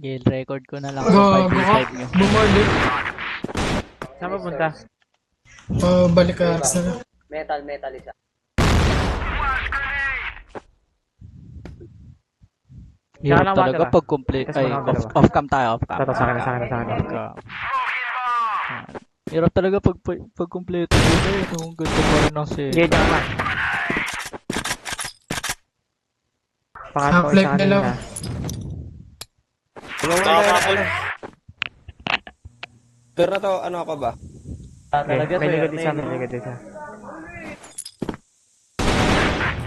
Gale, record ko na lang sa 5v5 nyo. Bumalik. Saan mapunta? Balik ka Ars na. Metal isa. Hirap lang talaga water, pag complete. Tapos Ay, muna ako dalawa. off cam tayo, off cam. Ito, sa akin, sa akin, sa akin. Hirap talaga pag complete. Yung ganda pa rin ng set. Sige, dyan ka. Pangat ko Half-life isa na lang. kanina. Pero na to, ano ako ba? Okay, may likod isa, may likod isa.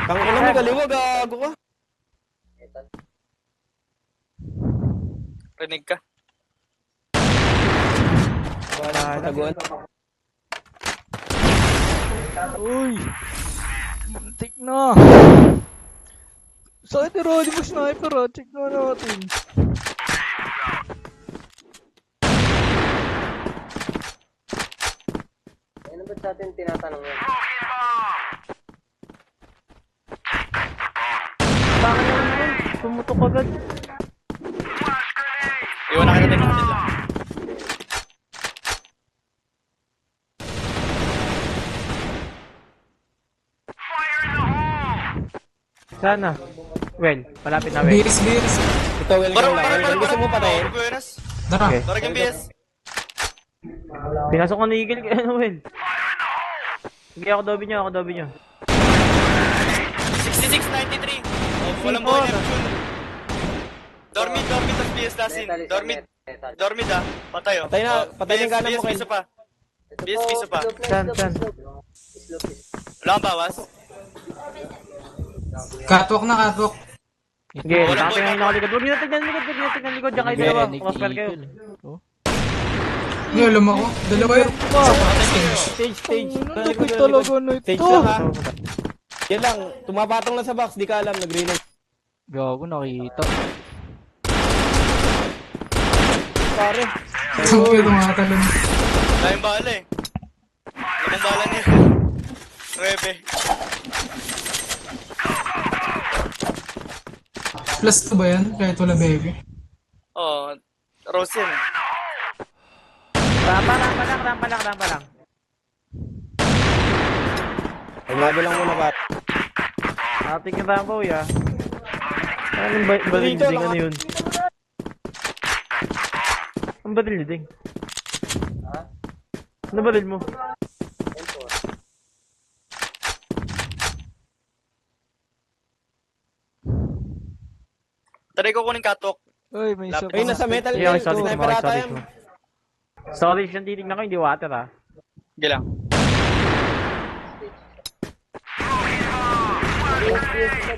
Tang ina mo, galiwag, gago ka. Rinig ka. Wala, pataguan. Uy! Tik na! Sakit ni Roddy mo sniper ah. Check na natin. Ano ba sa atin tinatanong yan? Bakit naman? Pumutok agad. Iwan na kita ng sila. Sana. Well, malapit na well. BS. Ito, welcome lang. Gusto mo patayin? Buenas. Tara. Okay. Barang yung BS. Pinasok ko ni Eagle kaya well. Sige, ako dobi nyo. 66-93. Walang boy na yun. Dormid ang BS lasin. Dormid ah. Patay oh. Patay na, patay na gana mo, Ken. BS isa pa. BS isa pa. Saan? Wala kang bawas? Catwalk na catwalk. Sige, Walang boy nakatingin na. ako likod. Huwag niyo tignan likod. Diyan kayo dalawa. Crossfire kayo. Yung alam ako. Dalawa yun. Stage. Lupit talaga na Stage ito. lang ha. Yan lang, tumapatong lang sa box, di ka alam, nag-reload. Gago nakita. Pare. Saan kayo tumatalon? Dahil bala eh. Lamang bala niya. 9. Plus 2 ba yan? Kahit wala baby. Oh, Rose yan eh. Rampa lang. Ay, labi lang muna, pat. Ating yung rampa, uy ah. Anong badil-ding ano yun? Ang badil-ding? Ano badil mo? Try ko kunin katok. Uy, may isa Ay, pa. nasa metal Yeah, belt, sorry, sniper ata yan. Sorry, siyang titignan ko, hindi water ah. Sige lang.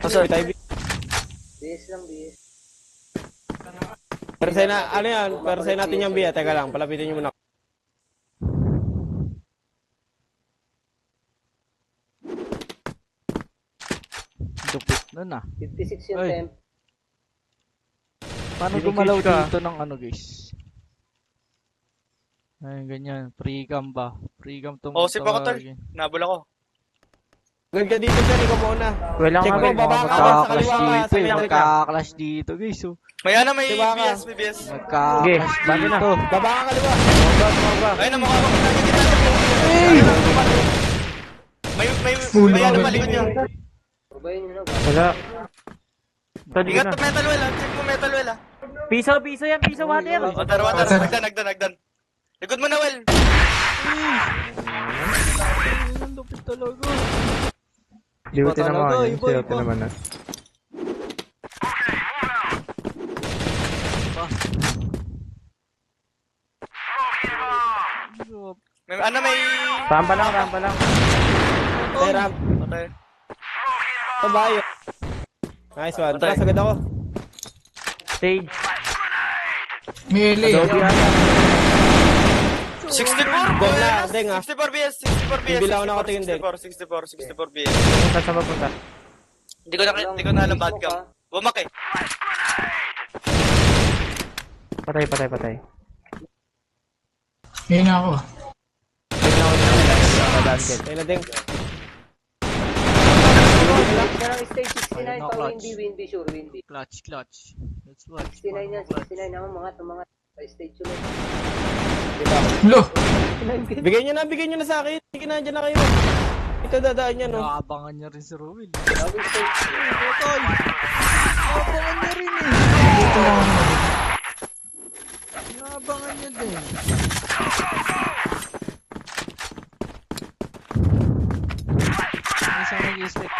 Sorry, tayo. BS lang, BS. Pero sa'yo na, ano yan, pero sa'yo natin yung biya. Teka lang, palapitin nyo muna. Lupit nun ah. 56 yung Ay. temp. Paano Sinikis gumalaw ka. dito ng ano guys? Ay, ganyan. Free cam ba? Free cam tong Oh, si Pakotor. Nabula ko. Gawin ka dito, sir, ikaw muna. Wala Check nga, mo, well. baba ka sa Magkaka-clash kaliwa ka. dito Sa eh. kaliwa ka. Magkaka-clash dito guys. Oh. May Diba ka? BS, may BS. Magkaka-clash bali na. dito. Baba ka kaliwa. Ayun na, mukha ko. May ano malikod niya. Rubayin nyo na ba? Wala. Ito, di ko Ingat na. to metal well ah. Check mo metal well ah. Piso yan, piso water. Water. Nagdan. Likod mo na well. Ang lupit talaga. Liwati Iba naman talaga, yun. iba. Siyote naman na. May Rampa lang. Tay, ramp. Patay. Ito bayo. Nice one. Tara, sagad ako. Stage. May LA. Adobe yan. 64 Deng na, deng ah. 64 BS. Hindi lang ako nakatingin, Deng. 64 BS. Saan sa mapunta? Hindi ko na alam bad cam. Bumak eh. Patay. Ngayon na ako. Tayo na, deng. Pero stage 69 Ayun na, pa, clutch. windy, sure, windy. Clutch. Watch. 69 yan, 69 ako mga pa-stage ulit. Lo! Bigay nyo na sa akin. Sige na, dyan na kayo. Ito dadaan yan, no? Nakaabangan niya rin si Ruel. Gagawin stage. Totoy! Nakaabangan niya rin eh. Dito ako. Nakaabangan niya din. May isang nag-expect.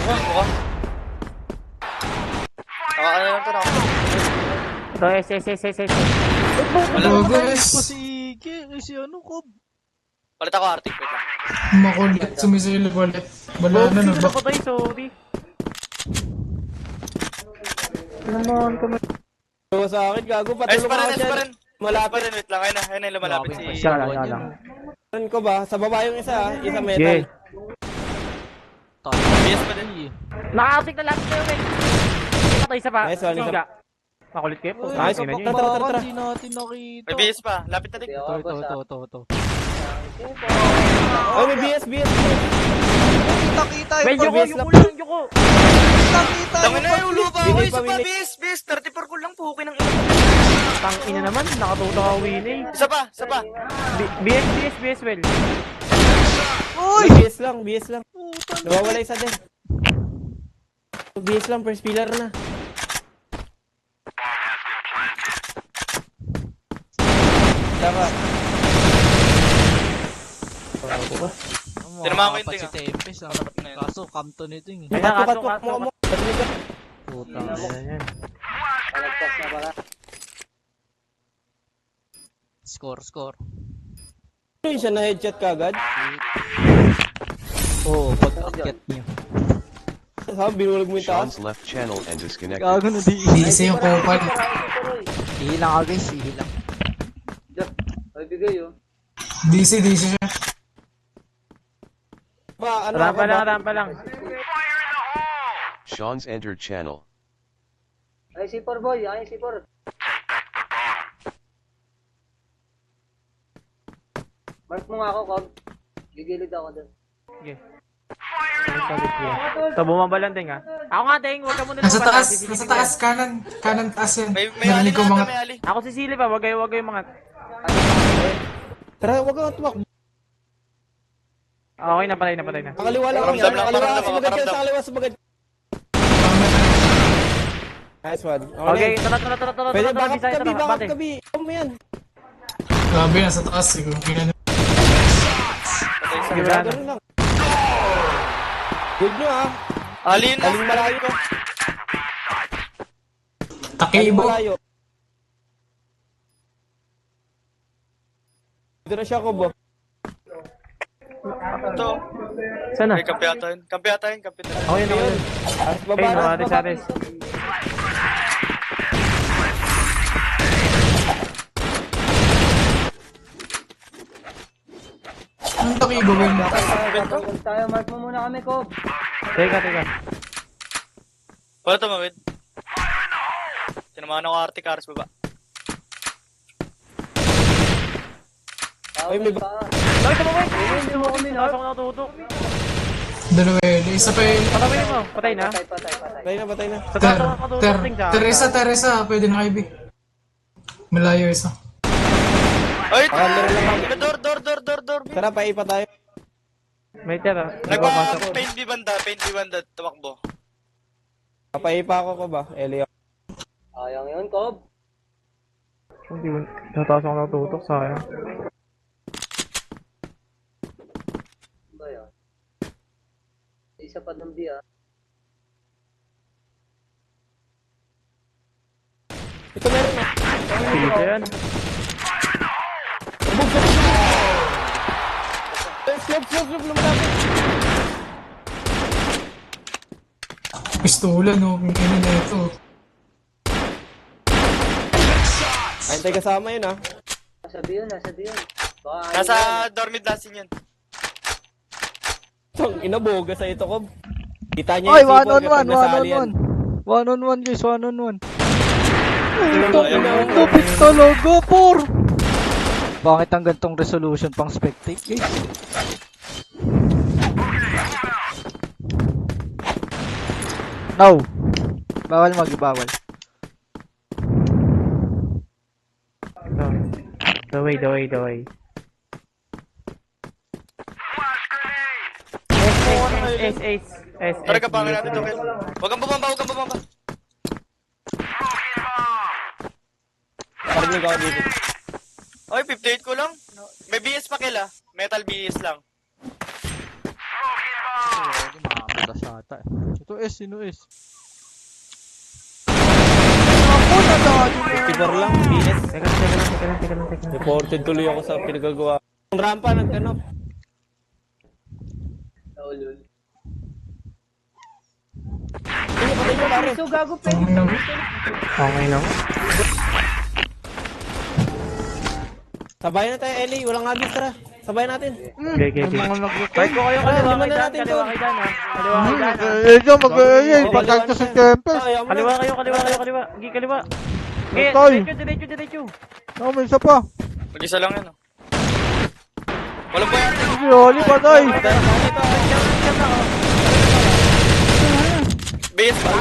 Buka. Ano lang to na. Ito, S. Logo Pa S. si Ike, si ano ko. Palit ako Arctic. Wait lang. Makulit. Sumisilip ulit. Wala na, no? Bak Patay, sorry. Naman kami. Ito sa akin, gago. S Patulong pa ako rin, S dyan. pa rin. Malapit. Wait lang. Ayun na lumalapit si... Siya lang. Saan ko ba? Sa baba yung isa, ah. Isa Okay. metal. BS pa din. Nakatik na lahat kayo, men. Patay isa pa. Nice one, isa Siga. Makulit kayo. Uy, Nice, Tingnan nyo. tara. Hindi natin nakita. May BS pa. Lapit na din. Hindi Ito. ako, boss, Ito. Ay, may BS. Kita. Men, Pag-BS yuko lang. lang, yuko. Kita. Dami na yung ulo pa ako. Winnie Isa pa, pa Winnie. BS. 34 ko lang. Puhukin ng ina. Tang ina naman, nakatuto ka Winnie. Isa pa. BS well. Uy! May BS lang. Nawawala isa din. BS lang, first pillar na. Tama. Tinamahan ko yung Si tinga. Tempest ah. na yun. Kaso, Campton ito eh. Ay, Kat kaso. mo. Putang. Palagpas na pala. Score. Yun siya na headshot kagad. Oo, pag-akyat niya. Sabi, binulog mo yung taas. Sean's left channel and disconnected. Gago na di. Busy yung kupal. Hilang ka guys, hilang. Ay, bigay oh. Busy siya. Ba, ano Rampa lang. Sean's entered channel. Ay, C4 boy. Ay, C4. Mark mo nga ako, Cobb. Gigilid ako dun. Sige. Ito, bumabalan din ha. Ako nga, Deng, huwag ka muna Nasa lumaban, taas. sisilipin Nasa ko taas. yan. Kanan taas yan. May ali Narinig ko na mga... may ali. Ako sisilip ha, wag kayo mga. Tara, huwag kang tumak. Okay, napatay na. Kaliwa lang. Paramdam lang, Kaliwa, paramdam, sumagad ka paramdam. sa kaliwa, sumagad. Nice one. Okay, tara. Pwede Tara, backup Bisaya, kabi, tara, backup bate. kabi. Ano mo yan? Grabe, nasa taas. Siguro. Patay Sige, sa... wala na. Ganun lang. Good nyo ah. Alin na. Aling malayo ko. Aling Takibo. malayo. Dito na siya ko, bo. Ito. Sana? Okay, kampi ata yun. Kampi ata yun. Ako yun. Aras Ay, baba na. Ares. Anong takibo, Will? Huwag tayo, mark mo muna kami, Cobb. Teka. Wala tumawid. Tinamahan ako Arctic Aris baba. Ay, may ba- Bakit ka ba, Hindi mo kami na. Ako natutok. Dalawa yun. Isa pa yun. Patawin mo. Patay na. Patay. Patay na. Sa taas ako natutok, Ting, sa akin. Teresa. Pwede na kayo, Malayo isa. Ay! Meron lang. Door! Tara, paipa tayo. May tira. Nagpa-paint B banda. Tumakbo. Papaipa ako ko ba? Elio. Ayang yun, Cobb. Hindi mo. Sa taas ako natutok, sayang. Ano ba yun? Isa pa ng B, ah. Ito meron na. Dito yan. Slope, lumalapit. Pistola, no? Yung ina na ito. Ay, tayo kasama yun ah. Nasa B yun. Baka ayaw Nasa yan. dormid lasin yun. Tong inaboga sa ito ko. Kita niya Oy, yung sipol kapag nasali yan. 1-on-1 guys, 1-on-1. Ayaw. Tupit talaga, por! Bakit ang gantong resolution pang spectate guys? No! Bawal bawal. The way. S. Tara ka, pangin natin to, Ken. Huwag kang bumamba. Parinig ako dito. Oy, 58 ko lang. May BS pa kila. Metal BS lang. Makakas ata. Ito S, sino S? 54 lang, PS. Teka lang. Reported tuloy ako sa pinagagawa. Ang rampa, nag-ano. Naulol. Hindi, patay ko pare. So, gago pa. Okay lang. Sabayan na tayo, Ellie. Walang agis, tara. Sabayan natin. Okay. Kahit ko kayo kaliwa Lima kay na Dan, natin kaliwa to. kay Dan ha. Kaliwa kay Dan ha. Medyo mag-aayay. Pagkakta sa Tempest. Ayaw mo na. Kaliwa kayo. Hindi, kaliwa. Okay, Tay. diretso. Oh, may isa pa. Mag-isa lang yan, oh. Walang po yan. Si Oli patay. BS pa.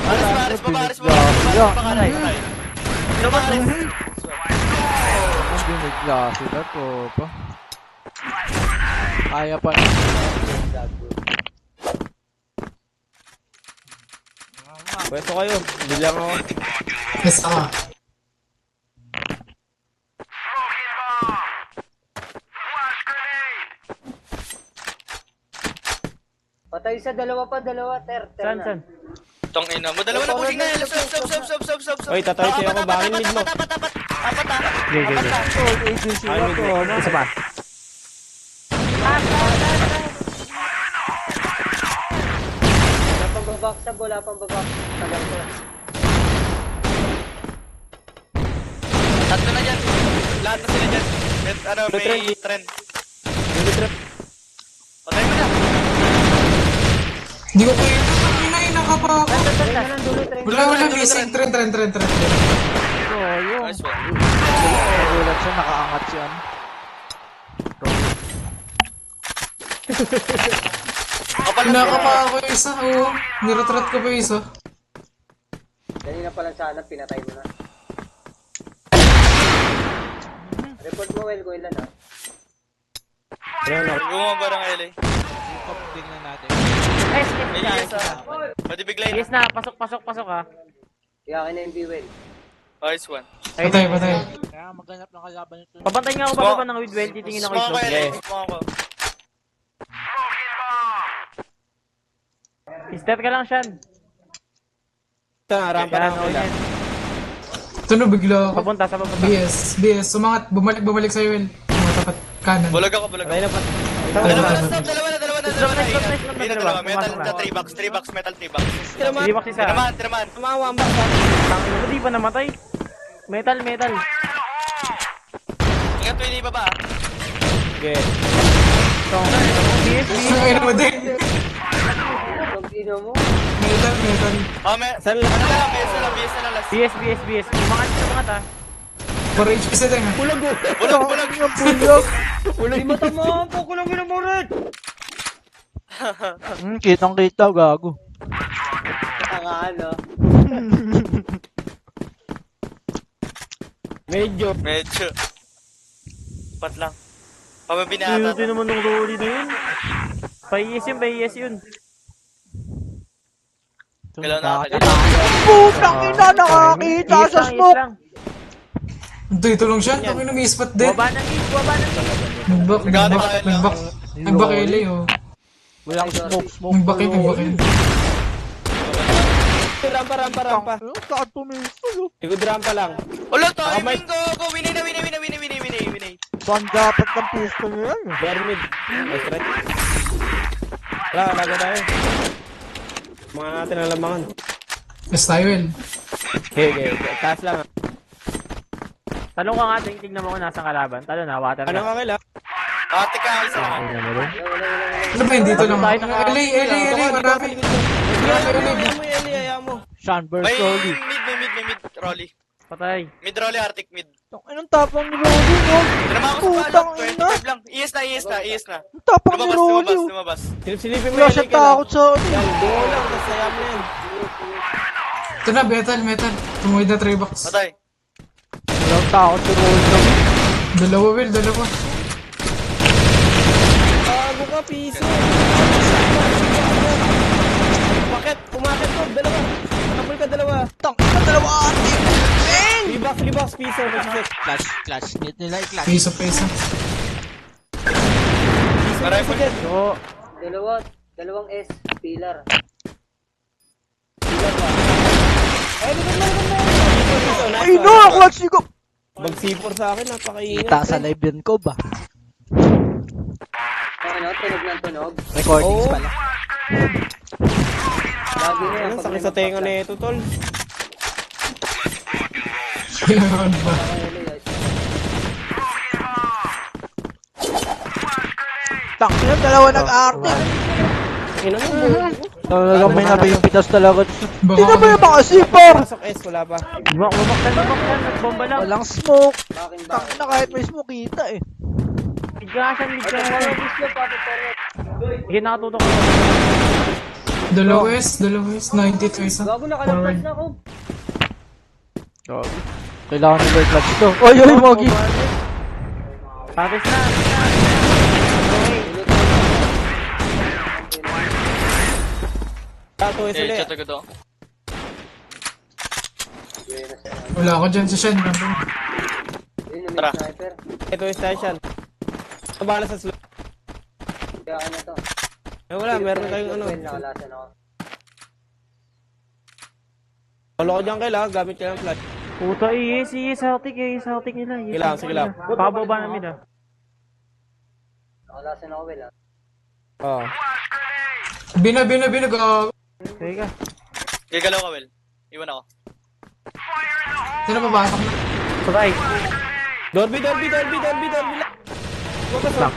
Aris pa. Hindi may klase na to pa. Kaya pa. Pwesto kayo. Hindi lang ako. Yes, Patay sa dalawa, ter. Saan? Tong ina mo. Dalawa na pushing na yan. Stop. Oy, tatawi sa'yo ako. Bakit mid mo? Apat. Agency na to. Ano? Isa pa. Wala pang babak. Tagal ko. Tatlo na dyan. Lahat na sila dyan. May trend. Patay mo na. Hindi ko kaya. Naka pa ako. Wala, missing. Tren. Nice one. Nagulat siya, nakaangat siya. Naka pa ako yung isa. Oo. Niratrat ko pa yung isa. Kanina pa lang sana, pinatay mo na. Report mo, Well, ko ilan ha? Gumaba ng LA. Tingnan natin. May ES ah. Pwede big line. Yes na, pasok ha. Iyakin na yung B-Well. Nice one. Patay. Kaya maghanap ng kalaban nito. Pabantay nga ako bababa ng Widwell, titingin ako Smoke ko ito. LA. Smoke ko. Step ka lang, Shan. Ito na, rampa na ako. Ito na, bigla ako. Papunta. BS. Sumangat. Bumalik sa'yo, Well. Tapat kanan. Bulag ako. Patay na pa. Dalawa na. Dalawa. Metal na 3 box. Metal 3 box. Hindi box isa. Tiraman. Tumawa ang baksa. Tangin mo, di pa namatay. Metal. Ingat mo yung ibaba. Okay. BS. Ay, naman din. Pag ino mo, Metal. Oh, Saan ano na lang, BS na lang last. BS. Umangat ha. For HP sa tayo. Bulag ko. Bulag. di mata mo, po ko lang minamurit! Kitang-kita, gago. Tanga, ano? Medyo. Pat lang. Pamabinata. Ito naman ng rolly na yun. Paiyes yun. Kailangan nakakagay. Putang ina, nakakita sa smoke. Dito lang siya. Ang ina may spot din. Baba ng hit. Nagbak LA, oh. Walang smoke. Nagbak. Rampa. Saan tumisto? Ikot rampa lang. Ulo, timing ko. Winay na. Saan dapat ng pistol niya yan? Dormid. Nice try. Wala, lago tayo. Mga natin ang lamangan. Yes, tayo, Well. Okay. Taas lang. Talong ka nga, tingnan mo kung nasang kalaban. Talon na, water Ano ka. ka kila? Ate ka, isa. Ano ba yun? Dito lang. LA, marami. Ayaw mo, Eli, ayaw mo. Sean May versus Oli. mid, Rolly. Patay. Mid rolly, Arctic mid. Anong tapang ni Rolly, no? Tinama ko sa Putang palo. ina. 25 lang. ES na. Ang tapang ni Rolly, oh. Lumabas. Silipin mo Wala yan, siya Ike, lang. takot sa akin. Yan, buo lang, tapos sayang mo yan. Ito na, metal. Tumuwid na 3 box. Patay. Walang takot si Rolly. Dalawa, Will, dalawa. Bago ka, piso. Umakit ko, dalawa. Kapal ka, dalawa. Tang ina, dalawa ating. Libox, piso. Magsiset. Clutch. Need nila i-clutch. Piso. Maray po. So, Dalawang S, pillar. Ay, no! Clutch ko! Mag-C4 sa akin, napakaingat. Kita sa live yun ko ba? Ano, tunog ng tunog. Recordings Oo. pala. Lagi na yan. Ano, sakit sa tenga na ito, tol. Kailangan ba? Tang ina, dalawa nag-arte. Ina mo, Talagang may nabiyong-pitas talaga. Baka- Hindi na ba yung mga sipar? pasok S, wala pa. bumaktan, nagbomba lang. Walang smoke. Bakin Tang ina, kahit may smoke kita eh. Biglasan. Sige, nakatutok ko. Dalawa S, 92 isa. Gago, nakalagpas na ako. Kailangan nila i-clutch to. Oy, Mogi! Patis na. Tato, S ulit. Chat ko to. Wala ako dyan sa Shen. Yun, may Tara. sniper. Ito is station. Nabala sa slow. Kaya ano to? Eh wala, meron kayong ano. Well, nakalasan ako. Wala ko dyan kailangan, gamit ka ng flash. Puta, Celtic nila. Sige lang. Pababa namin ah. Nakalasan ako, Will, ah. Oo. Bina, gago. Sige ka. Gagalaw ka, Will. Iwan ako. Sino papasok na? Patay. Dorby lang. Wabas lang.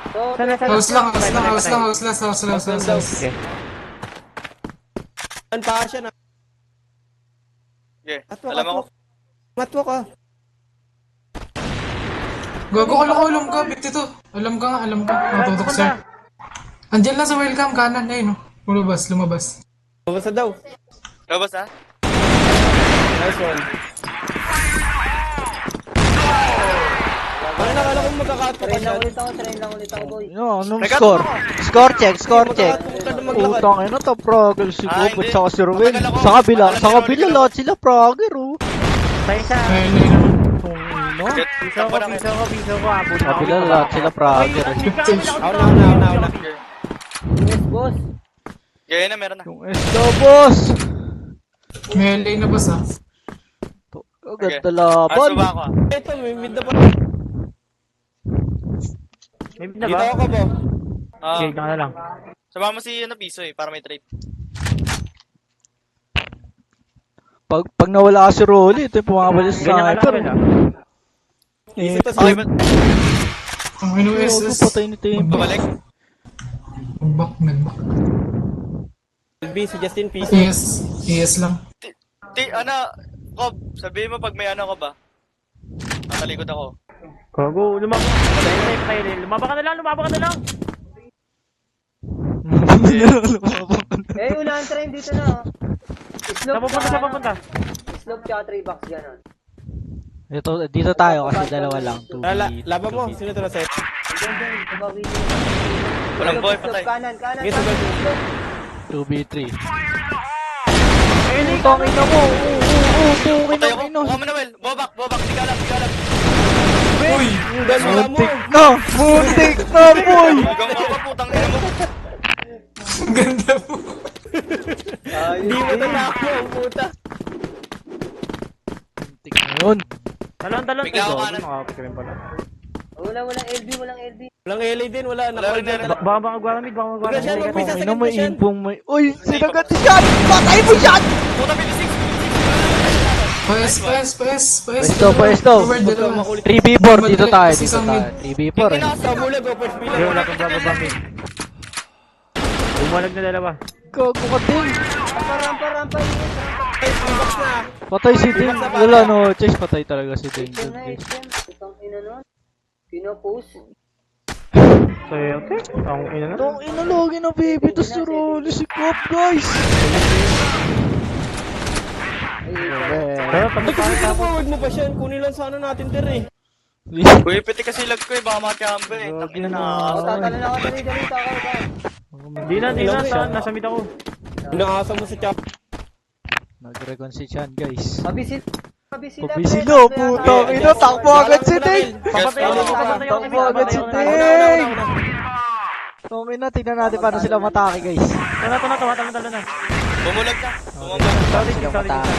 So, Sana. House lang. Okay. An pa siya na. Okay. Atwa Alam ako. Matwa ka. Gago ka lang, alam ka. Bit ito. Alam ka. Natutok sir. Andiyan lang sa welcome, kanan. Ayun, no. Lumabas. Wabas na daw. Labas ha? Nice one. Ano nakala kong magkakato ka train lang dyan? ulit ako, boy. No, anong score? Score check. Magkakato ka na maglakad. Utang ina to, Prager si Ah, Gopot hindi. sa si Ruel. Matagal ako. Sa kabila Matagal ako. lahat sila Prager, oh. Patay siya. Ayun. Kung ino. Piso ko. Abot Sa kabila lahat sila Prager. Ako na. Yes, boss. Gaya na, meron na. Yung SO, boss! May LA na ba sa? Agad Okay. na laban. Suba ako ah. Ito, may mid na pa. May na Dito ba? ako ba? Sige, na lang. Saba mo si Piso eh, para may trade. Pag nawala ka si Rolly, ito yung pumabalik sa Ganyan ka sniper. lang, Isa to Okay, sa... Ang ino Gago, SS. patay ni Tempo. Bumalik. Nagback. LB, si Justin Piso. ES lang. Kob, sabihin mo pag may ano ka ba? Natalikod ako. Gago, lumabas ka na. Lumabas ka na lang. Eh, unahan train dito na, oh. Slope Napapunta. Slope tsaka 3 box, gano'n. Dito tayo kasi dalawa lang. Laban mo, sino ito na set? Diyan, tumabi niyo. Walang boy, Slope, patay. kanan. Sige, sabay. 2v3. Utang ina mo. Patay ako. Buka mo na, Will. Bobak. Tiga lang. Uy! Muntik na, boy! Hanggang mga putang ina mo. Ang ganda po. Hindi mo tatakbo, puta. Muntik na yun. Talon. Bigla ako kanan. Nakakapikirin pala. Walang LB. Walang LA din, wala. Wala rin meron. Baka magwaramid. Magkasya, magpisa sa Ina may gitna siya. impong may... Uy! Sinagat si Sean! Patay mo siya! Puta, 56. Pwesto. Pwesto. 3v4 dito tayo. 3v4 eh. Sa mula, go first Hindi, pillar. wala kang bababangin. Bumalag na dalawa. Gago ka din. Rampa, Ay, box na. Patay si Ding. Wala no, Chase patay talaga si Ding. HM na HM. Itong ina nun. Pinopost. Swerte. Ang ina na. Tong inalogi na baby to si Rolly si Cop guys. Pero tapos tayo tapos. Forward mo pa siya. Kunin lang sana natin eh. Uy, piti kasi lag ko eh, baka makambe eh. Tangina na. Tatalo na ako dali. Taka. Di na, saan? Nasa mid ako. Inaasa mo sa chop. Nag-recon si Chan guys. Pabisila. Pabisilo, putang ina, takbo agad si Ding. Papatayin ako, Takbo agad si Ding. Tong ina, tingnan natin paano sila matake guys. Tala na. Bumulag na. Bumulag. Paano sila matake.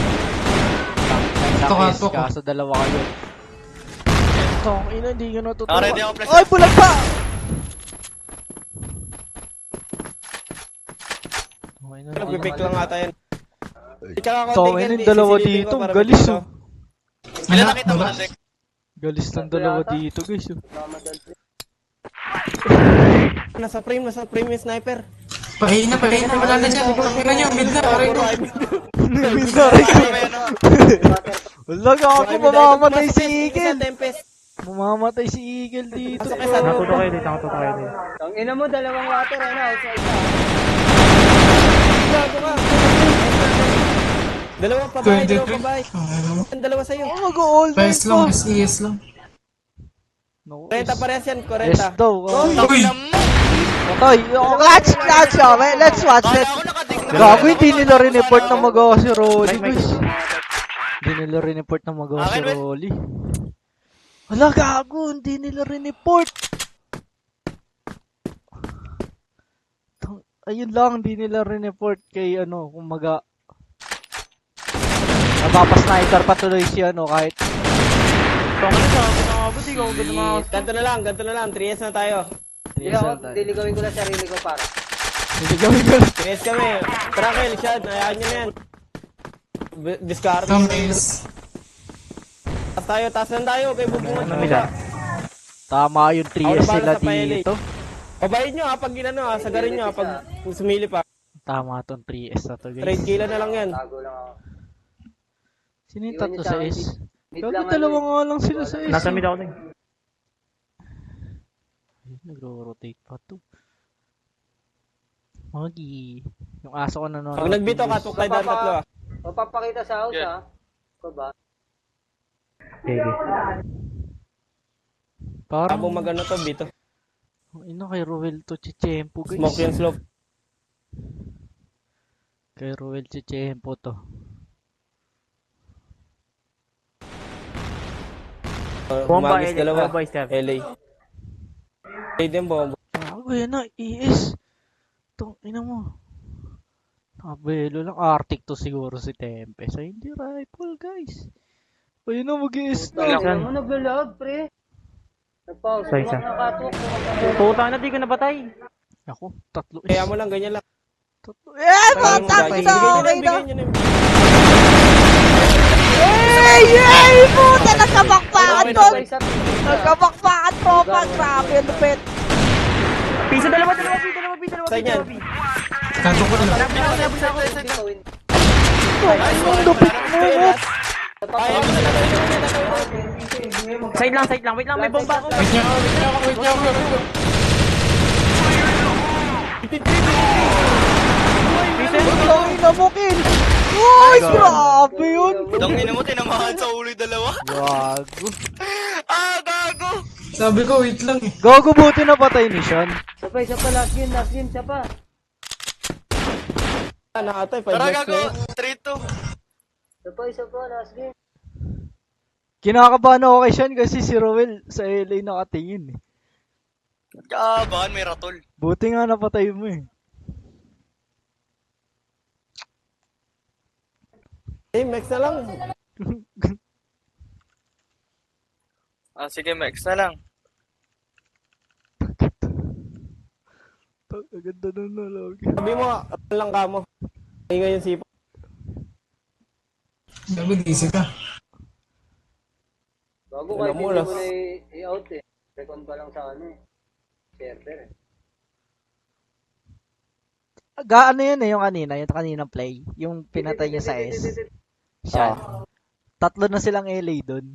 Tukas. Kaso dalawa kayo. Tong ina, hindi ko natutuwa. Ah, ready ako, flash. Ay, bulag pa! Tong ina, Nagpipick lang ata yan. Tong ina, yung dalawa dito, galis oh. Ilan nakita mo na, Dek? Galis ng dalawa dito guys oh. Nasa frame yung sniper. Pahin na. Wala na dyan. Tingnan nyo, mid na. Aray ko. Minari ko. Wala ka ako, mamamatay si Eagle. Tempest. Mamamatay si Eagle dito. Natuto kayo dito. Ang ina mo, dalawang water. Ano, outside na. Gago ka. Dalawang pabay. Ang dalawa sa'yo. Oh, mag-all PS lang, SES lang. 40 parehas yan, 40. Yes daw. Uy! Patay. Let's watch. Gago, hindi nila rin-report na magawa si Rolly guys. Hindi nila rin-report na magawa si Rolly. Wala, gago, hindi nila rin-report. Ayun lang, hindi nila rin-report kay kung napapasniper patuloy si kahit Ganto na lang, 3S na tayo. Hindi ako, diligawin ko lang sarili ko para. Gawin ko lang. 3S kami. Tara kayo, Shad, hayaan nyo na yan. Discard. Thumbnails. Taas lang tayo, kay bubungan nyo nila. Tama yung 3S Ako na sila para sa PLA. dito. Pabayin nyo pag sagarin nyo pag sumili pa. Tama tong 3S na to guys. Trade kila na lang yan. Tago lang ako. Sino yung tatlo sa S? Mid Gago, lang dalawa nga lang sila sa S. Nasa mid ako din. Nagro-rotate pa to. Magi. Yung aso ko nanonood. Pag nagbito ka, tuklay daan tatlo ah. O papakita sa house ha. Ko ba? Sige. Parang, Habang magano to, bito. ino kay Ruel to Chichempo guys. Smoke yung slope. Kay Ruel Chichempo to. Bomba, Humagis dalawa. bomba, step. LA. Trade yung bomba. Gago yan na, ES. Tong ina mo. Nakabelo lang. Arctic to siguro si Tempest. Ay, hindi rifle guys. Ayun na, mag-ES na. Ano naglalag pre? Nagpause. Isa. Nakatok. Puta na, di ko nabatay. Ako, tatlo. Kaya mo lang, ganyan lang. Tatlo. Eh, patang Bigyan na. nyo Okay na, na. bigyan nyo na. Yay! Puta, nagkabakbakan to. Isa. Nagkabakbakan tropa. Grabe, ang lupit. Pisa, dalawa. Saan yan? Kato ko lang. Ang lupit mo. Kaya mo na lang. Side lang. Wait lang, may bomba ako. Wait niya ako. Ang ina mo, Kin. Uy, grabe yun. Tangina mo, tinamahan sa ulo yung dalawa. Gago. Ah, gago! Sabi ko, wait lang eh. Gago, buti na patay ni Sean. Isa pa, last game, isa pa. Nakatay, 5 Tara, years gago! na yun. 3-2. Isa pa, last game. Kinakabahan ako kay Sean kasi si Rowell sa LA nakatingin eh. Kaabahan, may ratol. Buti nga napatay mo eh. Max na lang. Ah, sige, Max na lang. Ang ganda nun na lagi. Sabi mo, lang ka mo. Ingay yung sipa. Sabi, DC ka. Bago Alam kahit mo, hindi las- ko na i-out eh. Recon pa lang sa server eh. Ano yun eh, yung kaninang play? Yung pinatay niya sa S. Siya. Tatlo na silang LA doon.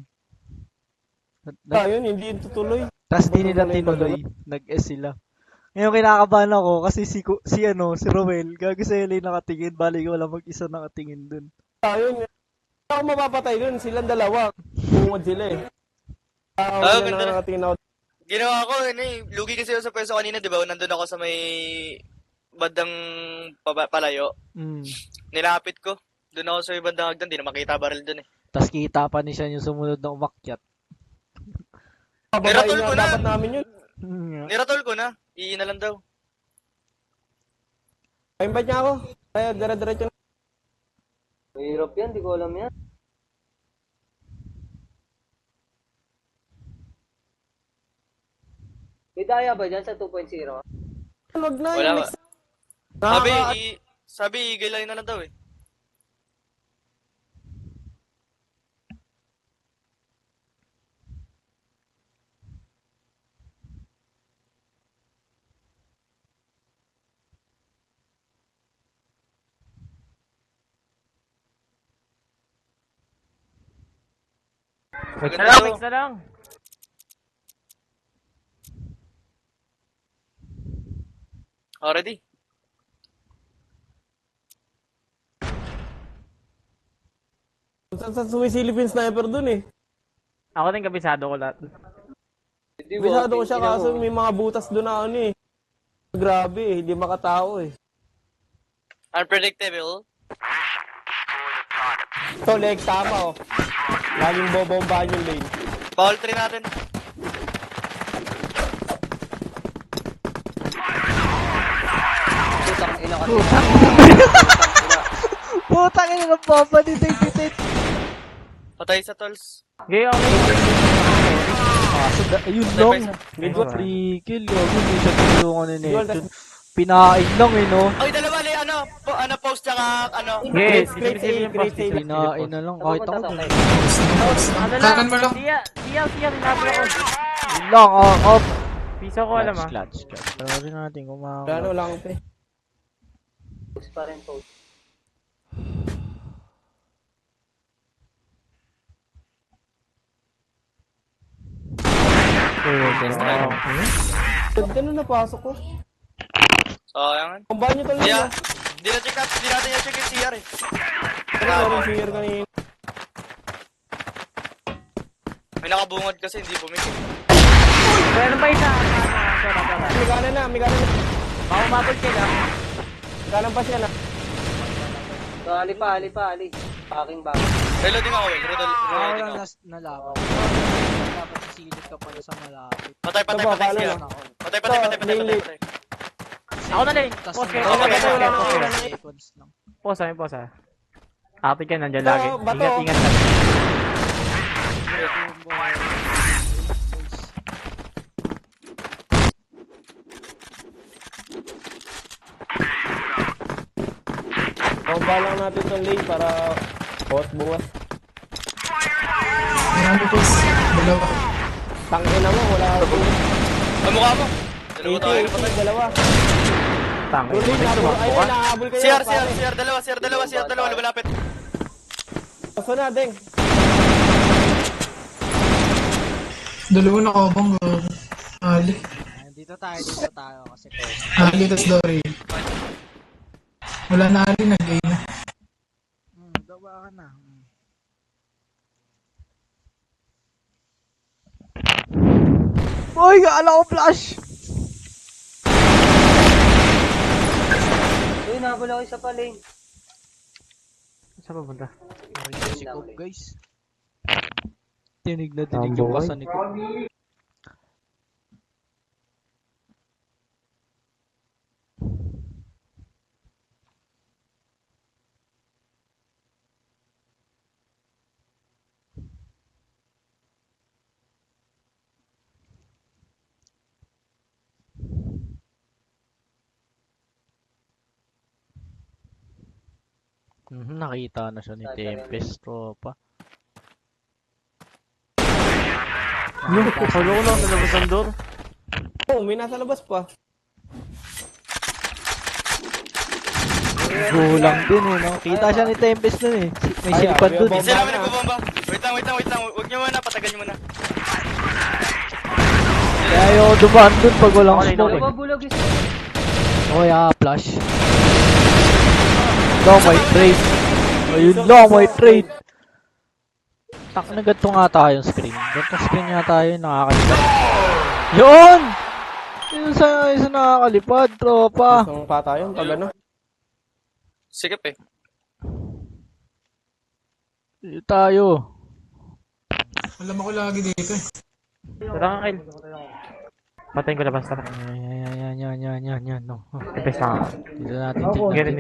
Ayun, hindi yun tutuloy. Tapos di nila tinuloy. Nag-S sila. Ngayon kinakabahan ako kasi si Roel, gago sa LA nakatingin, bali ko wala mag-isa nakatingin dun. Ayun, hindi ako mapapatay dun. Silang dalawa. Bungod sila eh. Ah, Wala ganda na. nakatingin ako. Ginawa ko, lugi kasi ako sa pwesto kanina, di ba? Nandun ako sa may bandang palayo. Mm. Nilapit ko. Doon ako sa may bandang hagdan, di na makita baril doon eh. Tapos kita pa ni siya yung sumunod na umakyat. Babae Niratol ko nga na. dapat namin yun. Niratol ko na. Iina lang daw. Pa-invite niya ako. Kaya dire-diretso na. Mahirap yan, di ko alam yan. May daya ba dyan sa 2.0? Wag na Wala yun. ba? Sabi, Eagle Eye na lang daw eh. Mix Ganda na lang, to. mix na lang. Already. Sa sumisilip yung sniper dun eh. Ako din kabisado ko lahat. Bisado ko siya kaso may mga butas dun na ano eh. Grabe eh, hindi makatao eh. Unpredictable. So, leg tama oh. Laging bobombahan yung lane. Foul 3 natin. Putang ina kasi. Putang ina ng papa ni David. Patay sa tolls. Okay, okay. Ayun Patay pa lang. isa. Good Free kill, gago. Hindi siya tinulungan ni Dual, Neton. Pinain lang eh, no? Ay, dalawa li, ano post tsaka, Yes, Great save, save, great save. Pinain na lang. Kahit ako. Okay. Ano lang, Kanan mo lang. siya, rinabla ko. Yun lang, up. Piso ko alam ah. Clutch. Pero rin natin kung Gano lang pe. Post pa rin, post. Ganda na napasok ko. Sayang. Kumbahan nyo talaga. Kaya, di natin na-check yung CR eh. Meron share kanina. May nakabungad kasi, hindi pumikit. Meron pa isa. May kanan na, may kanan na. Baka umabot sila. Kanan pa siya na. So, ali pa. Packing back. Reloading ako, Will. Reloading ako. last na laban. Dapat sisilip ka pala sa malapit. Patay Ito po, CR. kanan. Patay. Ako na din. Tas Pause kayo. Okay, Pause kayo. wala na, Pause wala kayo. na. seconds lang. Pause kami, pause ah. Ate ka nandiyan lagi. Bato. Ingat, ingat ka. Kumbahan lang natin itong lane para buwas. Marami post. Dalawa. Tangina mo, wala ako. Ang mukha mo. Dalawa tayo na patay. Dalawa. Tangay. Tuloy na habol. Ay, nahabol kayo. CR, dalawa, lumalapit. Kaso na, Deng. Dalawa na kabang. Ali. Dito tayo kasi ko. Ali, tas Dory. Wala na Ali, nag-gay na. Dawa ka na. Uy, ala ko flash! Uy, nahabol ako isa pa lane. Saan papunta? Si Cobb, guys. Tinig na dinig yung kasa ni Cobb. Nakita na siya ni Tempest, tropa. Yung, follow ko lang sa labas ng door. Oh, may nasa labas pa. Gulang din eh, no? Kita siya ni Tempest dun eh. May silipan dun eh. Isa namin nagbobomba. Wait lang. Huwag niyo muna, patagal niyo muna. Kaya ayaw dumaan dun pag walang smoke eh. Mabulog isa. Okay, flash. Long may trade. Ayun lang, may trade. Tak na ganito nga tayo yung screen. Ganito screen nga tayo yung nakakalipad. Yun! Yun sa nakakalipad, tropa. Isang pa tayo, pag ano. Sikip eh. Yun tayo. Alam ako lagi dito eh. Tara ka, Kyle. Patayin ko na basta. Yan, no. Ipes na ako. Dito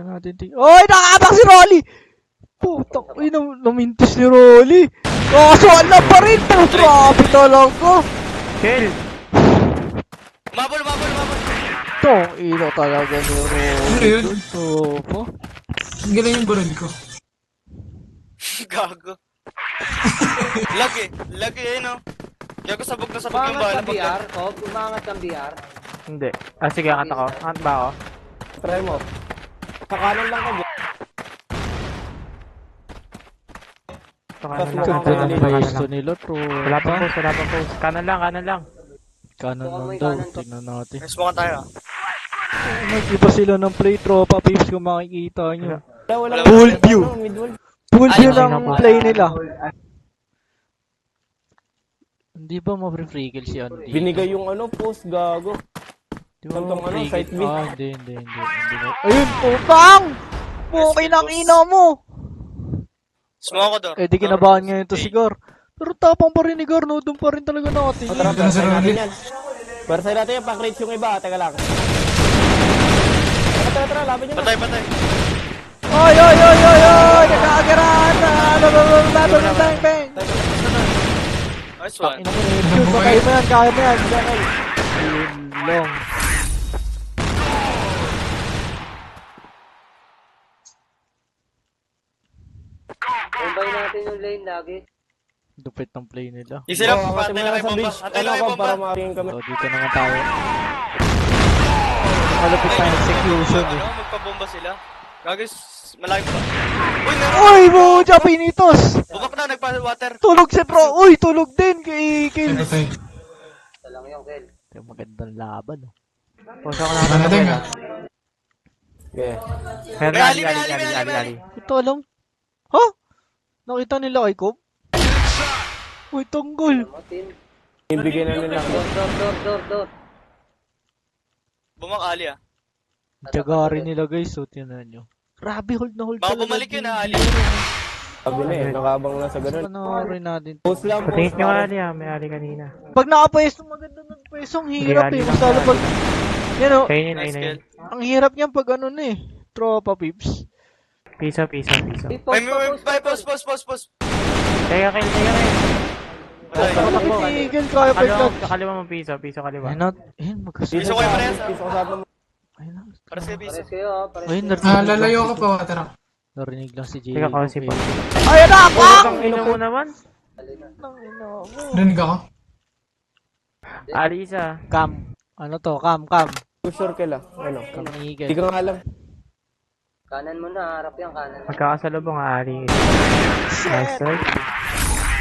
natin tignan. Oy, nakabang si Rolly! Putang, uy, namintis ni Rolly. Kakasuhan lang pa rin. Grabe talaga. Kill! Mabol. Tong, ilo talaga ni Rolly. Ano yun? Tropa. Ang galing yung baril ko. Gago. Lag eh, no? Gago sabog na sabog yung Umangat bala. ng BR, Kob. Umangat ng BR. Hindi. Sige, angat ako. Angat ba ako? Try mo. Sa kanan lang ka, Ito kanan lang. Ganda kanan ng lang, pwesto kanan lang. nila, Wala pang tropa. post, wala pang post. Kanan lang. Kanan lang daw. kanan to. Tingnan natin. Next mo tayo. Nag-iba sila ng play, tropa. Pips kung makikita nyo. Wala. Full view. Mid-wall. Full view Ay, ng play nila. Hindi ba ma-free kill si Andy? Binigay yung ano, post, gago. Di ba Tantong ano, ma-free side kill? mid. Hindi. Ayun, putang! Puki ng ina mo! Smoke ko doon. Eh, di kinabahan ngayon to si Gar. Pero tapang pa rin ni Gar, no? Doon pa rin talaga natin. O, tara, Dito na si parsay natin Rolly. yan. Parsay natin yan, pack-rate yung iba. Teka lang. Tara, laban nyo na. Patay. Oy! Nagkakagarahan na! Bang! Nice one. Ina mo, Neptune, kaya mo yan. Ayun lang. Bombay natin yung lane lagi. Dupit ng play nila. Easy lang, Oo, patay kasi lang kay sa bomba. bridge. Patay Ano lang kay ko, bomba. para makatingin kami. So, dito naman tayo. Malapit tayo execution eh. Magpabomba sila. Gagis, malayo pa. Uy, meron. Uy, Buja, pinitos! Bubak na, nagpa-water. Tulog si Pro! Uy, tulog din kay Kill! Patay. Ito lang yung kill. Ito yung magandang laban. Oh. Post ako na. Ano din nga? Okay. Pero May ali. ali. Ito alam. Ha? Nakita nila kay Cobb? Uy, tanggol! Matin. Ibigay na nila. Door. Bumak ali ah. Tiyagarin nila guys, so tinan nyo. Grabe, hold na hold Baka bumalik yun ah, ali. Sabi na eh, nakabang na sa ganun. Panoorin natin. Post lang, Patingin post nyo lang. ali ah. May ali kanina. Pag nakapwesto, maganda ng pwesto. Ang hirap Sige, eh. ali Mas lang. lalo pag... Yan o, Kayo yun, Nice ayun na kill. yun. ang hirap niyan pag ano na eh. Tropa pips. Piso. May post. Teka, Kyle. Patay. Tigil, kaya pa Ano, ito. sa kaliwa mo piso kaliwa. Ayun na, ayun, magkasama. Piso kayo parehas ah. Piso kasama mo. Ayun na. Para sa piso. Pares kayo ha. Pares Ayun, kayo. Lalayo ako pa. Tara. Narinig lang si Jay. Teka, kasi pa. Ayun na, Pang! Ang ino mo naman. Ang ina mo. Rinig ako. Ali isa. Cam. Ano to? Cam. Sure kill ah. Ano? Cam ni Hindi Eagle. ka nga alam. Kanan mo na. Harap yung kanan. Magkakasalubong ali. Nice try.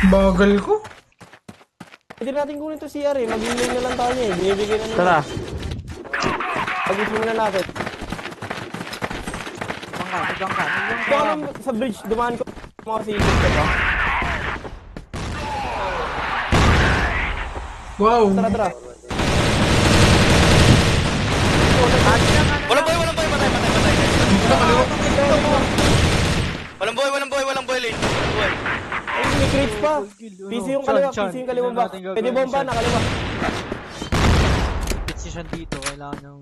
Bagal ko. Hindi natin kunin to CR eh. Mag-email na lang tayo eh. Binibigay na nila. Tara. Pag-email na natin. Ito ka sa bridge. Dumaan ko. Mga silip ka ba? Wow. Tara. Walang boy. Patay. Walang boy lane. Boy. Ay, may crates pa. PC yung kaliwa. PC yung kaliwa ba? Pwede bomba na kaliwa. Position dito, kailangan ng...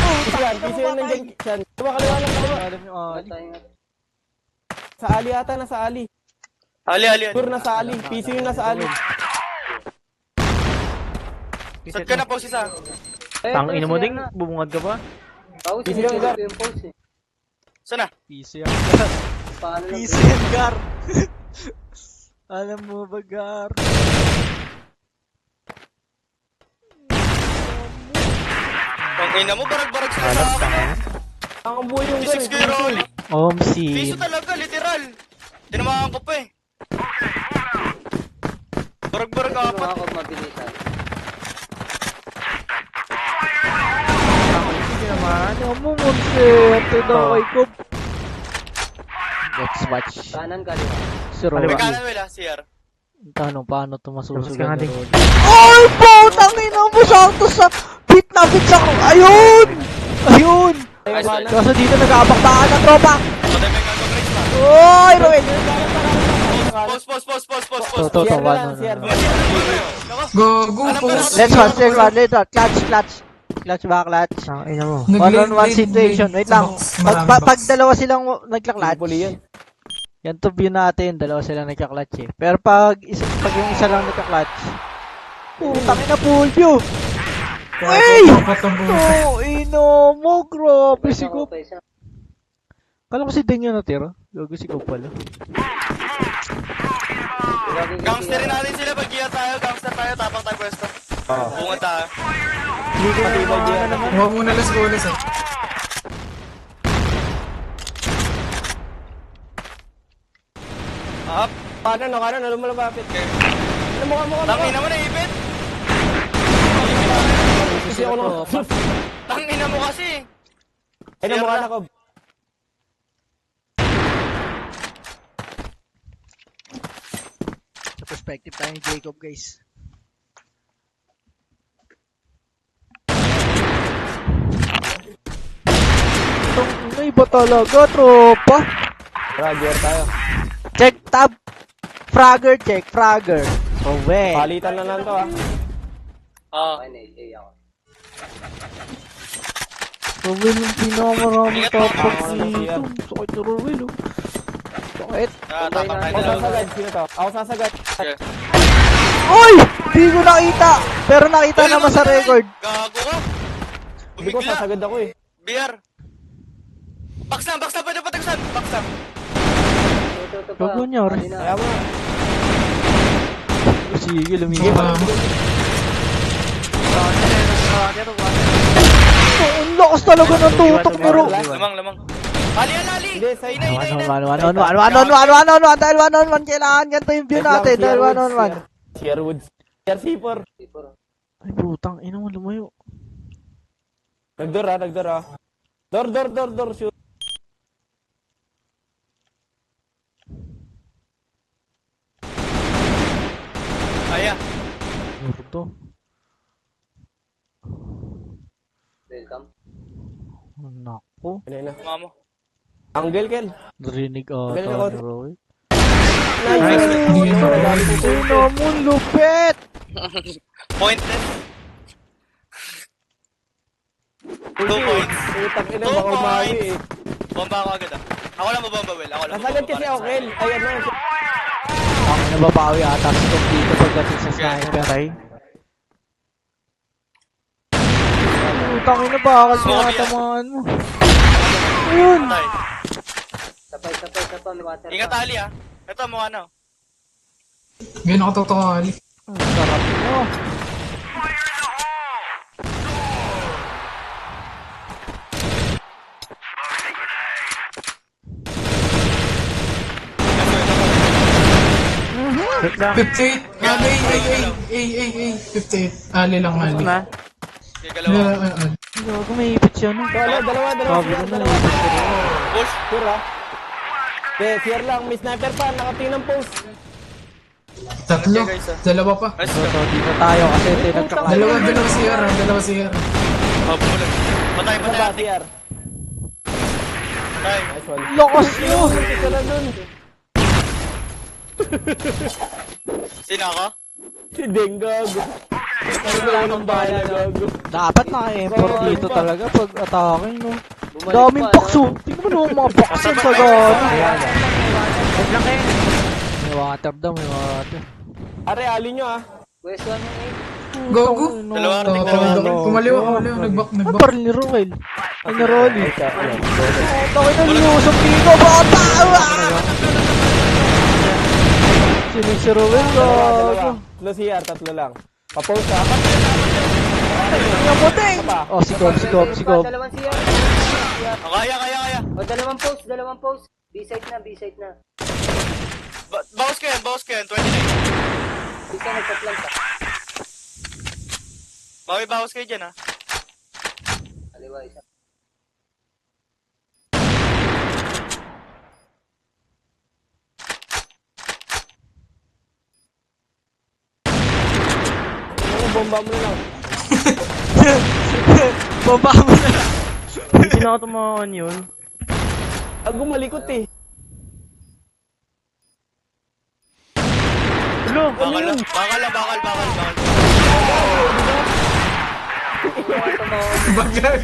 Bukas lang. PC yan nandiyan. Kaliwa lang. Alam nyo, Ali. Patay nga. Sa Ali ata, nasa Ali. Ali. Sure, nasa Ali. PC yung nasa Ali. Saan ka na post isa? Tang ino mo ding. Bumungad ka ba? Pause Easy yung lang, Gar. yung pause eh. Saan na? PC yan. Paano lang? PC yan, Gar. Alam mo ba, Gar? Tong Ina mo, barag-barag sila sa akin. Ang buhay yung Six ko yung Rolly. Piso Omsin. talaga, literal. Tinamaan ko pa eh. Barag-barag Ito apat. ako mabilisan. Ano mo, Monte? Daw kay Kob. Let's watch. Kanan kaliwa. Si Rolly. May kanan wala, CR. Paano ito Tapos masusugan ka nga ni din. Rolly? Ay, putang ina mo, sakto sa pit na ako. Ayun! Ayun! Nice, nice. Kaso dito nag-aabakbakan ng tropa. Patay may gago Grace pa. Oy, Roel! Pause. To, CR na one, lang, no, CR. no. Gago, post. Let's watch. Clutch. Clutch ba, clutch? Ang ina mo. One-on-one situation. Wait lang. Pag dalawa silang Puli nagka-clutch, yan. yan to view natin. Dalawa silang nagka-clutch eh. Pero pag yung isa lang nagka-clutch, putang ina full view. Uy! No, ino mo, grabe si Kob. Kala ko si Den yun natira. Gago si Kob pala. Gangster rin natin sila. Pag-giya tayo, gangster tayo. Tapang tayo pwesto. Bunga tayo. Huwag muna las golas eh. Up. Kanan, alam mo lumapit. Ano mo ka? Tangina mo na, Ibit. Kasi ako lang. Tangina mo kasi. Ano mo ka na, Kob? Sa perspective tayo ni Jacob, guys. Itong iba talaga, tropa. Roger tayo. Check tab. Fragger. Roel. Palitan na lang to ah. Roel yung pinakamarami Ingat, tapos mga dito. Sakit na Roel, oh. Sakit. Tapang tayo Ako na. sasagad. Sino to? Ako sasagad. Uy! Di ko nakita. Pero nakita naman sa record. Gago ka. Hindi ko Bumigla. sasagad ako eh. BR. Baksan, pwede patagsan. Baksan. Gago niya, Roel. Kaya mo na. Sige, Sige, lumigaw. Ang lakas talaga ng tutok ni Ro. Lamang. Ali. Hindi, side. Dahil one-on-one kailangan ganito yung view natin. Dahil one-on-one. CR Woods. CR C4. Ay, putang, ina mo lumayo. Nagdor ah. Door, shoot. Aya. Murdo. Welcome. Nako. Ano na? Mamo. Angle, Kel. Narinig Galing ata ako. ni Roy. Hindi na. Ina mo, lupet! Pointless. 2 points. Utang ina, 2 baka umawi points. eh. Bomba ako agad ah. Ako lang mabomba, Will. Ako lang Nasagad kasi ako, Kel. Ayan na. Ang nababawi ata si Tom dito pagdating sa sniper. Patay. Putang ina, bakal tinatamaan mo. Ayun! Patay. Sapay, may water. Ingat Ali ah. Ito, mukha na. Ngayon nakatutok ka, Ali. Ang sarap mo. Wait lang. 58. Ay. 58. Ali lang, Ali. Na. Sige, kalawa. Gago, may ipit siya no. Dalawa. Sabi ko na, may ipit siya. Push. Sure ah. Okay, CR lang. May sniper pa. Nakatingin ng post. Tatlo. Dalawa pa. Let's So, go. dito tayo kasi tinagkaklaro. Dalawa CR. Dalawa CR. Habulan. Patay. Ano ba, CR? Patay. Nice one. Lakas mo! Ito na dun. Sino ako? Si Deng gago. Wala nang bahala gago. Dapat naka-import dito talaga pag atake, no? Daming pakso! Tingnan mo naman mga pakso sa gano. Wait lang kayo. May water daw, may water. Are, ali nyo ah. West 1 yung aim. Gogo. Dalawa. Kumaliwa. Nagbak. Ay, parang ni Roel. Ay, ni Rolly. Takay na liusap dito, bata! Sino si Roel, gago? Tatlo CR, tatlo lang. Papost ah. Ang puting! Oh, si Gob. Dalawang siya. Kaya. O, dalawang post. B-side na. Bawas ko yan, 29. Isa nagpa-plant ka. Bawas kayo dyan, ha? Kaliwa isa. Bomba mo na lang. Bomba mo na lang. Hindi na ako tumakan yun. Gumalikot eh. Ulo! Bakal. Bagag.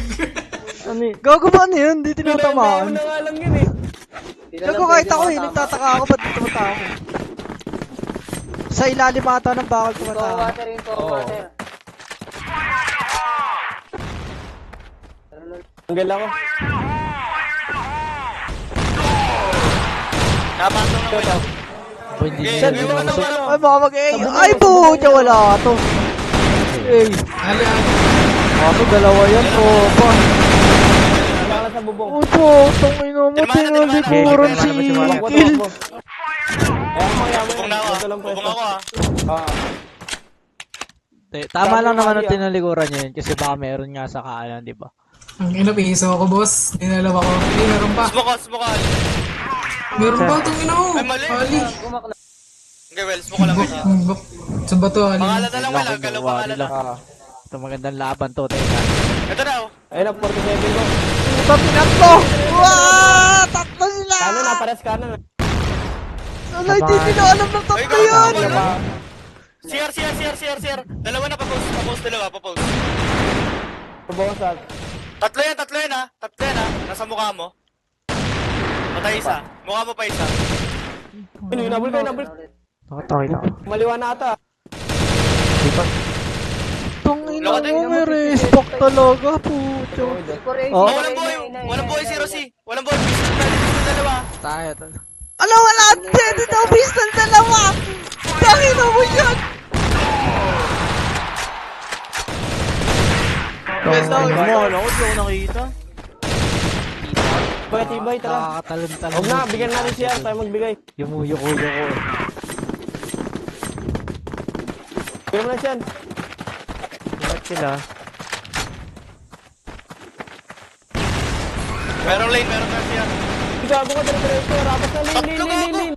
Ano yun? Gago ba ano yun? Di tinatamaan. na nga lang yun eh. Gago kahit ako eh. Nagtataka ako ba't di tumatama? Sa ilalim ata ng bakal Go tumatama. water yun, go water. Tanggal ako. Napasok na ko yan. Ba, hindi Okay, niya okay, nila wala, gusto. wala. Ay, baka mag-A. Ay, puto, wala to. Ay, Ali. kaso dalawa yan, tropa. Wala ka na sa bubong. Puto, tangina mo, Tirmahan na, tinalikuran si Kill. Bubong na ako, ha? Tama lang naman ang tinalikuran niya yun kasi baka meron nga sa kaanan, di ba? Ang ina, piso ako, boss. Dinalaw ako. Hindi, meron pa. Smoke ka. Meron pa, itong ina mo. Ay, mali. Ali. Okay, well, smoke ko lang ganyan. Sa bato, Ali. Pangalan na lang, Laki galaw gawa pangalan nila. na. Ito magandang laban to, teka. Ito na, oh. Ayun na, 47 ko. Puto, pinatlo! Wow! Tatlo sila! Kanan na, pares kanan na. Ano, hindi nila alam ng tatlo Ay, yun! gago, CR. Dalawa na, pa-post, dalawa. Bubong sa. Tatlo yan, ha? Nasa mukha mo. Patay isa. Mukha mo pa isa. Nabul kayo. Nakatawin ako. Maliwa na ata. Tangina mo, may respect talaga, puto. Oh. Walang boy, 0C. Walang boy, pistol dalawa. Tayo. Ala, wala! Hindi daw pistol dalawa! Tangina mo yan! Ano ako, di ako nakita. Tibay, tara. Nakakatalon-talon. Huwag na, bigyan natin siya. Tayo magbigay. Yumuyo-ko. Bigyan mo na siya. Bakit sila? Merong lane siya. Gago ka dire-diretso. Rapas na Tatlo, gago. lane.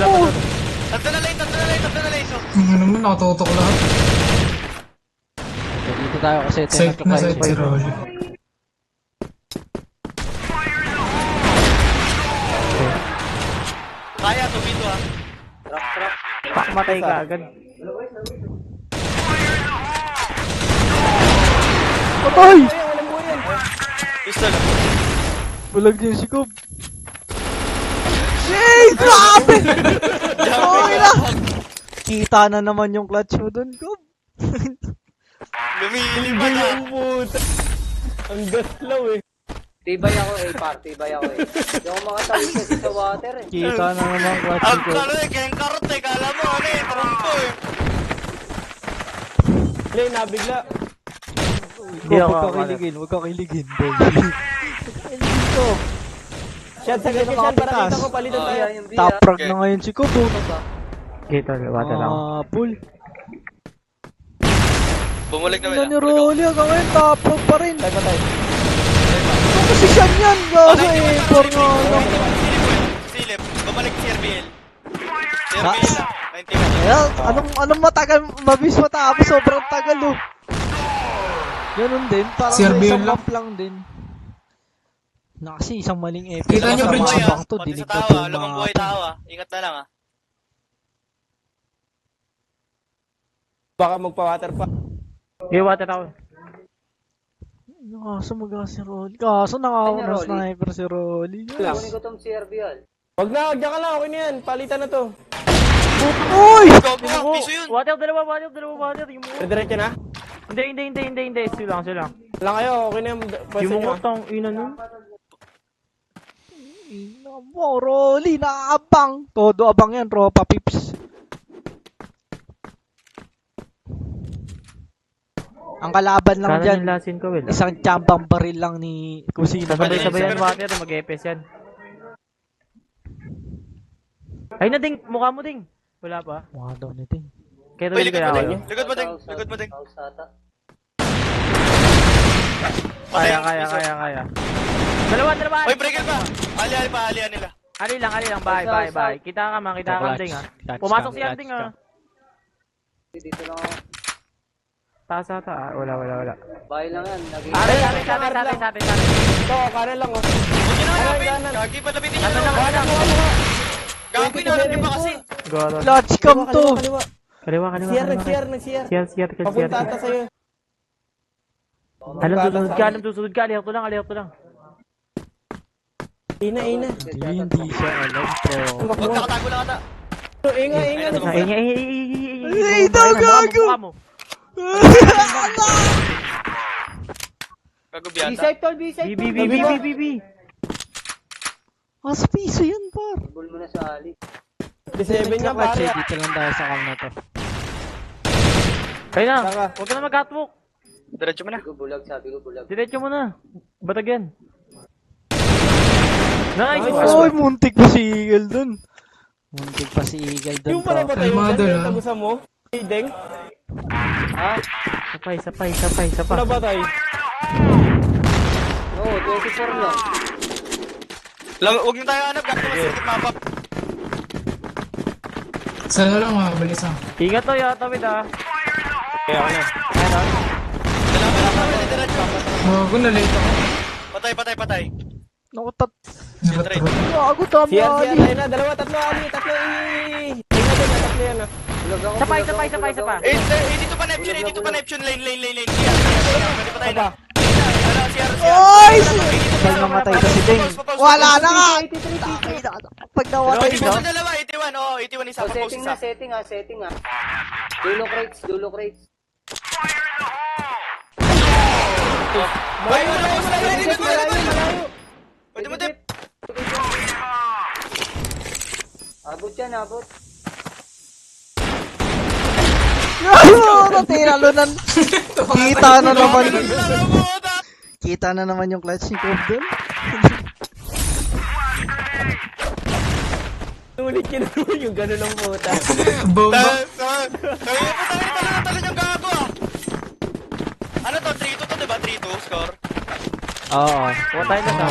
Dur. Tatlo na lane. Oh. Ano mo, nakatutok lahat. Dito tayo kasi Side na side si Rolly. Kaya, tumito, ha? Pakmatay ka agad. Patay! Pistol. Bulag din si Cobb. Yay! Grabe! Okay na! Kita na naman yung clutch mo dun, Cobb. Lumilipad na. Ang gaslaw eh. Tibay ako eh. Hindi ako makatawid kasi sa water eh. Kita na naman clutch Ang ni Cobb. kalo kayang karot kala mo, trompo eh. Lane, nabigla. Hindi Cobb, ako huwag ka kiligin, boy. Dito. Shot sa ganyan siya. Para kita ko palitan tayo. Yung B Top frag na ngayon si Cobb, oh. Dito, water ako. Pull. Bumulig na Ano ni Rolly, hanggang ngayon top frag pa rin. Tayo pa tayo. Ano kasi siya yan, gago eh. For nga lang. Silip. Bumalik si RBL. Si Sa- RBL na. 91. Well, anong matagal, mabis matapos, sobrang tagal, oh. Ganun din, parang Si sa RBL isang lang. map lang din. Na kasi isang maling epic. Kita niyo, Sa bridge, mga Buhay, bang to, Pati dinig sa na tao, po yung lamang mga buhay to. tao, Ingat na lang, Baka magpa-water pa. Okay, water ako. Kaso si Rolly. Kaso nakawa Ano, ng Rolly? sniper si Rolly. Kunin ko tong CRB all. Wag na, diyan ka lang. Okay na yan. Palitan na to. Uy! Gago ka, piso yun. Water, dalawa, water. Yung mo. Diretso na. Hindi. Sila lang. Wala kayo. Okay na yung pwesto Yung nyo. mo, tang ina nun. Ina mo, Rolly, nakaabang. Todo abang yan, tropa pips. Ang kalaban lang Kanan dyan, yung lasin ko, Will. isang tsambang baril lang ni Kusina. Sabay-sabay yan, water. Mag-EPS yan. Ay na, Ding. Mukha mo, Ding. Wala pa. Mukha daw nito eh. Kaya Uy, Will likod kaya mo ako. ding. Likod mo ding. Likod mo ding. House ata. Kaya. Dalawa. Uy, breaker pa. Ali pa, alihan nila. Ali lang. Bye. Kita ka man, Ding, ha. Pumasok si Ding, ha. Dito lang ako. Taas ata, Wala. Bahay lang yan. Sa atin. Ito, kanan lang oh. Huwag nyo na hanapin. Gagi, patapitin nyo na. Gagi, nahanap nyo pa kasi. Goro. Clutch cam to! Kaliwa. Kaliwa. Nag-CR. CR. Papunta ata sa'yo. Alam, susunod ka. Alihok to lang. Ina. Hindi siya alam, bro. Huwag nakatago lang ata. Inga. Ay, ito, gago! Mukha mo. Gago biyata. B-side tol, B-side tol. B. Mas piso yan, par. Ball mo na sa Ali. 7 nga Clutch pare. eh, dito lang tayo sa cam na to. Kaya na, Saka. huwag ka na mag-catwalk. Diretso mo na. Sabi ko bulag. Diretso mo na. Batag yan. Nice! Oy, muntik pa si Eagle dun. Muntik pa si Eagle dun, Yung pala ba tayo? Kalmado Dyan, lang. tagusan mo? Hey, Deng. Sapay. Ano ba tayo? Oo, 24 lang. Huwag nyo tayo hanap. Gago, mas sakit mapap. Sana lang mabilis ah. Ingat to, Tawid, ha. Kaya ako na. Dalawa. Diretso. Bago na late ako. Patay. Naku, tat... Sinatry. Gago, dami CR, ali. tayo na. Dalawa, tatlo, Ali. Tatlo, Inga din, tatlo yan ah. Bulag ako. Sapay. Dito pa Neptune. Lane. Pwede pa tayo na. Oy! Pag namatay ka si Ding. Wala na nga! Pag namatay ka. Dalawa, 81. Oo, 81 isa. Oh, Pag-post isa. setting ah. Dulo crates. Pwede mo dip. Abot yan, abot. Natira lunan. Kita na naman yung clutch ni Cobb dun. Ulit ka na naman yung gano'n ng puta. Bomba. Talo yung gago ah. Ano to? 3-2 to, diba? 3-2 score. Oo. Tayo na.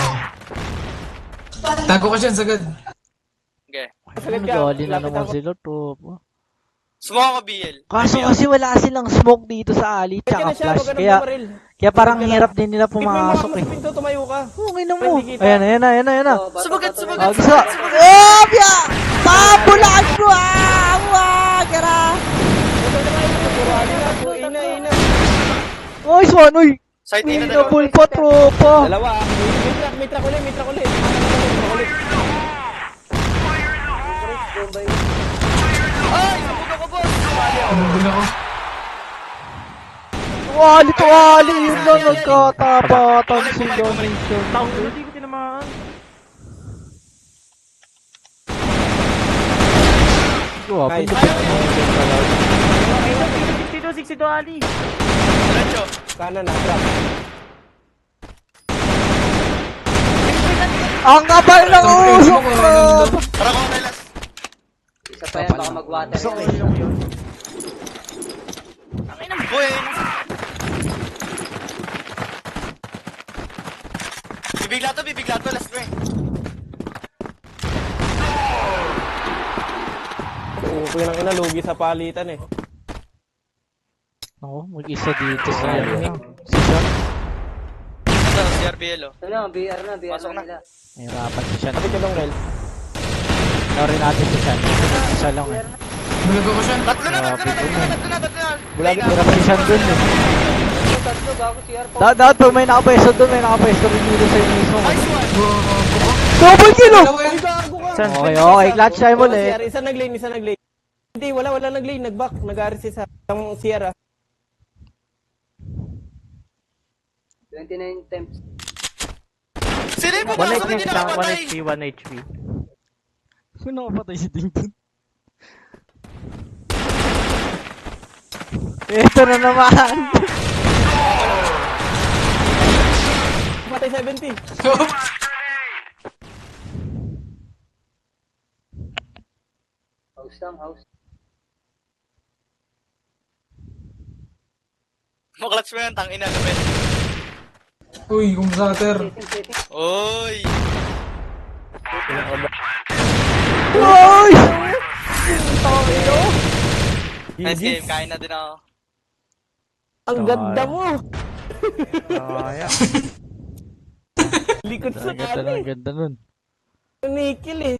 Tago ka dyan, sagad. Okay. Nagali na naman sila, tropa. Smoke ako, BL. Kaso kasi wala silang smoke dito sa alley tsaka flash. Kaya parang hirap din nila pumasok eh. Pinto, tumayo ka. Okay na mo. Ayan na. Sumagat. Gusto. Bia! Pabulaan ko! Gara! Ina. Oy, swan! Uy! Side A na May dalawa. double pa, tropa! Dalawa. May truck ulit. Ay! Sabog ako, boss! Bumabul ako. Wali! Yun lang nagkatapatan si Donation. Hindi ko tinamaan. Grabe. Ayaw, 62, Ali. Diretso. Kanan na, truck. Ang kapal ng usok, bro! Para ko kailas. Isa pa yan, baka mag-water yan. Boy! Bibigla to, last ring. Upo ng ina, lugi sa palitan eh. Ako, mag-isa dito sa Ito, CRBL oh. Ito na, BR na Pasok na. nila. Nahirapan si Sean. Kapit ka dong, Rel. Sorry natin si Sean. Isa lang eh. Bulag ako siya. Tatlo na. Bulagin Hirap si Sean dun eh. Tatlo, bago CR po. Dapat pag may nakapwesto dun, may nakapwesto rin dito sa inyo mismo. Nice one! Double kill oh! Dalawa yan. Gago ka. Saan? Okay, clutch time ulit. CR, isa nag-lane. Hindi, wala nag-lane, nag-back, nag-aris isa. Ang CR ah. 29 times. Sila yung 1 pumasok, HP hindi nakapatay. 1 HP. Sino nakapatay si Ding dun? Ito na naman! Patay 70. House lang, house. Maklats mo yan, tangina namin. Uy, kumsater. Setting. Oy! Uy! Nice game, kain na din ako. Ang ganda mo. Kaya. Likod sa Ang ganda nun, ang ganda nun. Nikil eh.